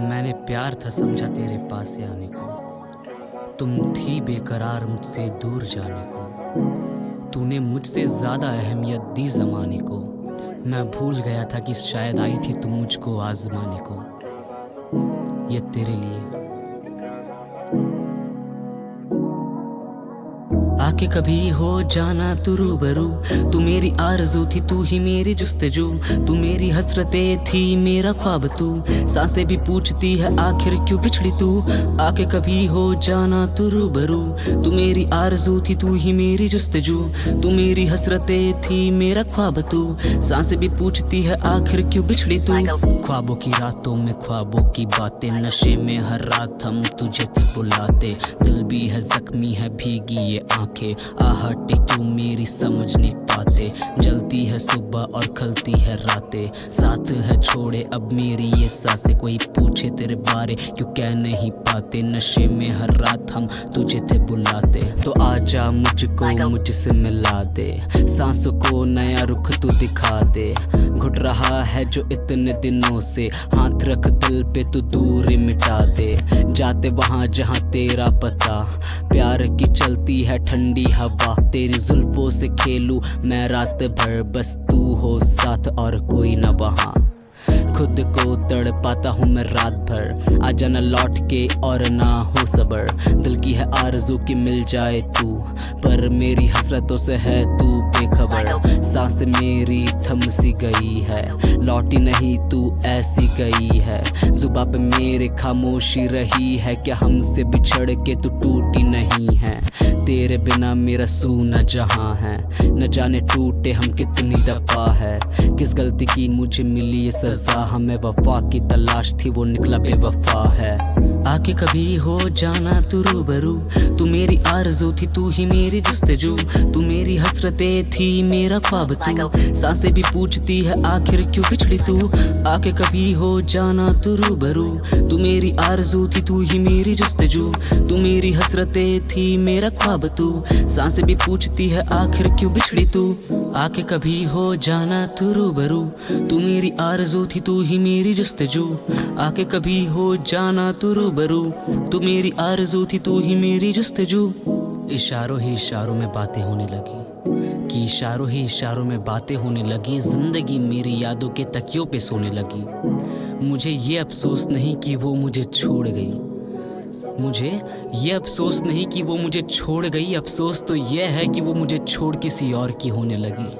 मैंने प्यार था समझा तेरे पास आने को, तुम थी बेकरार मुझसे दूर जाने को। तूने मुझसे ज़्यादा अहमियत दी ज़माने को। मैं भूल गया था कि शायद आई थी तुम मुझको आज़माने को। ये तेरे लिए आके कभी हो जाना तू रूबरू। तू मेरी आरज़ू थी, तू ही मेरी जुस्तजू। तू मेरी हसरतें थी, मेरा ख्वाब तू। सांसें भी पूछती है आखिर क्यों बिछड़ी तू। आके कभी हो जाना तू रूबरू। तू मेरी आरज़ू थी, तू ही मेरी जुस्तजू। तू मेरी हसरतें थी, मेरा ख्वाब तू। सांसें भी पूछती है आखिर क्यों बिछड़ी तू। ख्वाबों की रातों में ख्वाबों की बातें, नशे में हर रात हम तुझे थे बुलाते। दिल भी है जख्मी है भीगी ये आंखें, आहट क्यों मेरी समझ नहीं पाते। जलती है सुबह और खलती है रातें, साथ है छोड़े अब मेरी ये सांसें। कोई पूछे तेरे बारे क्यों कह नहीं पाते। नशे में हर रात हम तुझे थे बुलाते। तो आजा मुझको मुझसे मिला दे, सांसों को नया रुख तू दिखा दे। घुट रहा है जो इतने दिनों से, हाथ रख दिल पे तू दूरी मिटा दे। जाते वहाँ जहाँ तेरा पता, प्यार की चलती है ठंडी हवा। तेरी जुल्फों से खेलूं मैं रात भर, बस तू हो साथ और कोई न वहाँ। खुद को तड़ पाता हूँ मैं रात भर, आ जाना लौट के और ना हो सबर। दिल की है आरज़ू कि मिल जाए तू, पर मेरी हसरतों से है तू बेखबर। सांस मेरी थम सी गई है, लौटी नहीं तू ऐसी गई है। जुबां पे मेरे खामोशी रही है, क्या हमसे बिछड़ के तू टूटी नहीं है। तेरे बिना मेरा सूना जहां है, न जाने टूटे हम कितनी दफा है। किस गलती की मुझे मिली ये सजा, हमें वफा की तलाश थी वो निकला बेवफा है। आके कभी हो जाना तू रूबरू। तू मेरी आरज़ू थी, तू ही मेरी जुस्तजू। तू मेरी हसरतें थी, मेरा ख्वाब तू। सांसें भी पूछती है आखिर क्यों बिछड़ी तू। आके कभी हो जाना तू रूबरू। तू मेरी आरज़ू थी, तू ही मेरी जुस्तजू। तू मेरी हसरतें थी, मेरा ख्वाब तू। सांसें भी पूछती है आखिर क्यों बिछड़ी तू। आके कभी हो जाना तू रूबरू। तू मेरी आरज़ू थी, तू ही मेरी जुस्तजू। आके कभी हो जाना तू रूबरू। तू मेरी आरज़ू थी, तू ही मेरी जुस्तजू। इशारों ही इशारों में बातें होने लगी, कि इशारों ही इशारों में बातें होने लगी। जिंदगी मेरी यादों के तकियों पे सोने लगी। मुझे ये अफसोस नहीं कि वो मुझे छोड़ गई। मुझे ये अफसोस नहीं कि वो मुझे छोड़ गई। अफसोस तो ये है कि वो मुझे छोड़ किसी और की होने लगी।